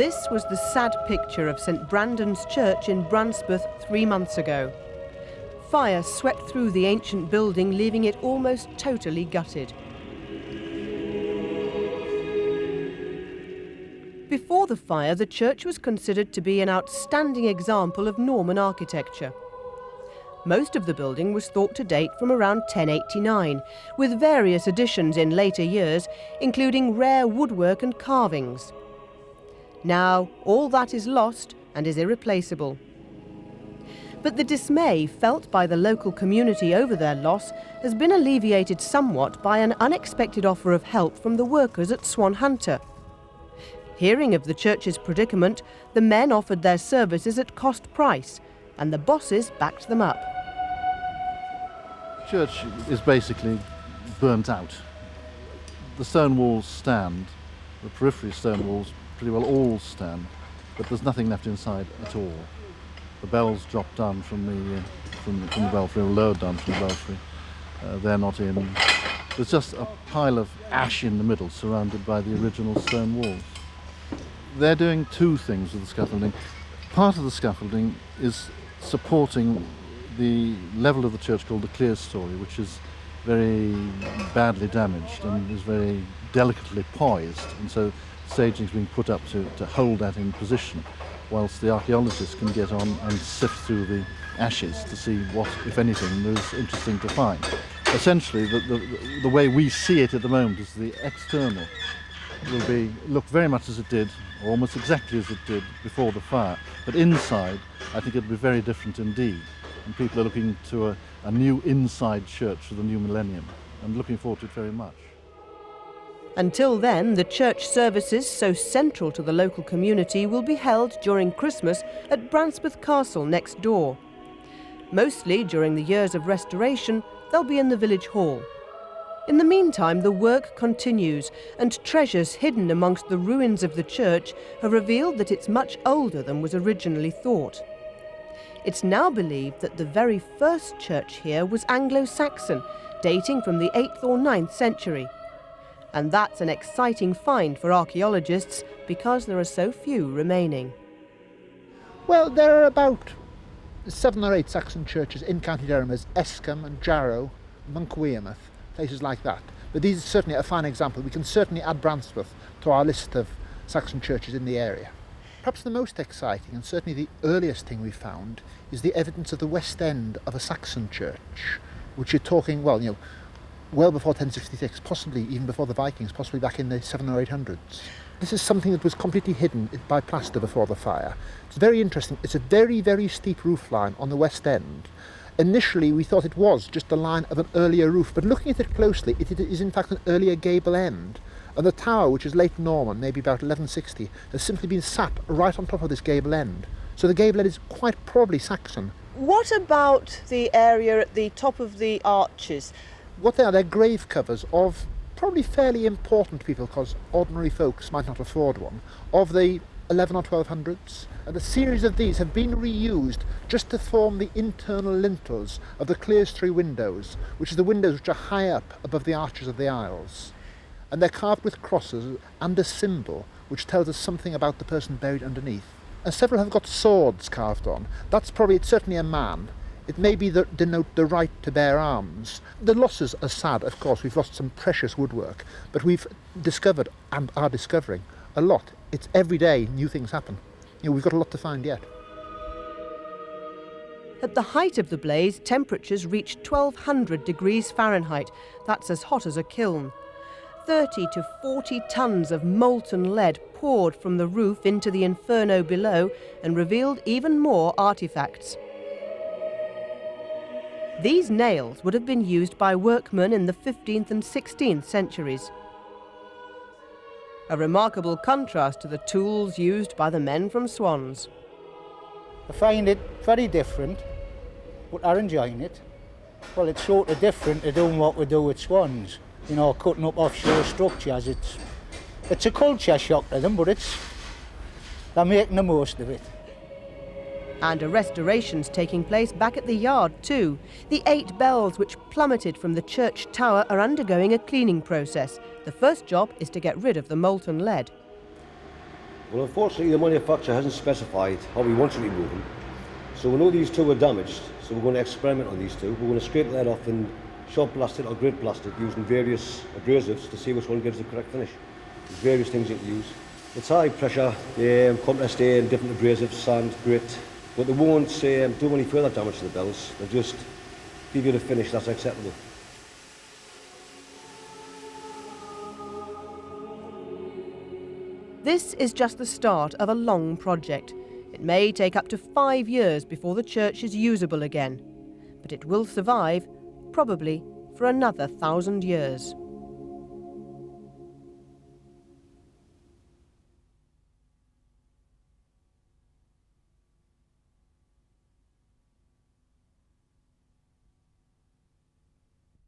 This was the sad picture of St Brandan's Church in Brancepeth 3 months ago. Fire swept through the ancient building, leaving it almost totally gutted. Before the fire, the church was considered to be an outstanding example of Norman architecture. Most of the building was thought to date from around 1089, with various additions in later years, including rare woodwork and carvings. Now, all that is lost and is irreplaceable. But the dismay felt by the local community over their loss has been alleviated somewhat by an unexpected offer of help from the workers at Swan Hunter. Hearing of the church's predicament, the men offered their services at cost price, and the bosses backed them up. The church is basically burnt out. The stone walls stand, the periphery stone walls pretty well all stand, but there's nothing left inside at all. The bells dropped down from the belfry, or lowered down from the belfry. They're not in. There's just a pile of ash in the middle, surrounded by the original stone walls. They're doing two things with the scaffolding. Part of the scaffolding is supporting the level of the church called the clear story, which is very badly damaged and is very delicately poised, and so staging is being put up to hold that in position, whilst the archaeologists can get on and sift through the ashes to see what, if anything, there's interesting to find. Essentially, the way we see it at the moment is the external will look very much as it did, or almost exactly as it did before the fire. But inside, I think it'll be very different indeed. And people are looking to a new inside church for the new millennium, and looking forward to it very much. Until then, the church services, so central to the local community, will be held during Christmas at Brancepeth Castle next door. Mostly during the years of restoration, they'll be in the village hall. In the meantime, the work continues, and treasures hidden amongst the ruins of the church have revealed that it's much older than was originally thought. It's now believed that the very first church here was Anglo-Saxon, dating from the 8th or 9th century. And that's an exciting find for archaeologists because there are so few remaining. Well, there are about 7 or 8 Saxon churches in County Durham as Escombe and Jarrow, Monk Wearmouth, places like that. But these are certainly a fine example. We can certainly add Brancepeth to our list of Saxon churches in the area. Perhaps the most exciting, and certainly the earliest thing we found, is the evidence of the west end of a Saxon church, which you're talking, well before 1066, possibly even before the Vikings, possibly back in the 700s or 800s. This is something that was completely hidden by plaster before the fire. It's very interesting. It's a very, very steep roof line on the west end. Initially, we thought it was just the line of an earlier roof, but looking at it closely, it is in fact an earlier gable end. And the tower, which is late Norman, maybe about 1160, has simply been sat right on top of this gable end. So the gable end is quite probably Saxon. What about the area at the top of the arches? What they are, they're grave covers of probably fairly important people, because ordinary folks might not afford one, of the 11 or 1200s. And a series of these have been reused just to form the internal lintels of the clerestory windows, which are the windows which are high up above the arches of the aisles. And they're carved with crosses and a symbol which tells us something about the person buried underneath. And several have got swords carved on. It's certainly a man. It may be that denote the right to bear arms. The losses are sad, of course. We've lost some precious woodwork, but we've discovered and are discovering a lot. It's every day new things happen. We've got a lot to find yet. At the height of the blaze, temperatures reached 1200 degrees Fahrenheit. That's as hot as a kiln. 30 to 40 tons of molten lead poured from the roof into the inferno below and revealed even more artifacts. These nails would have been used by workmen in the 15th and 16th centuries. A remarkable contrast to the tools used by the men from Swans. I find it very different, but I'm enjoying it. Well, it's sort of different to doing what we do with Swans. Cutting up offshore structures. It's a culture shock to them, but they're making the most of it. And a restoration's taking place back at the yard too. The 8 bells which plummeted from the church tower are undergoing a cleaning process. The first job is to get rid of the molten lead. Well, unfortunately, the manufacturer hasn't specified how he wants to remove them. So we know these two were damaged, so we're going to experiment on these two. We're going to scrape the lead off and shot blast it or grit blast it using various abrasives to see which one gives the correct finish. There's various things you can use. It's high pressure, compressed air and different abrasives, sand, grit, but they won't do any further damage to the bells. They'll just give you the finish that's acceptable. This is just the start of a long project. It may take up to 5 years before the church is usable again, but it will survive, probably for another 1,000 years.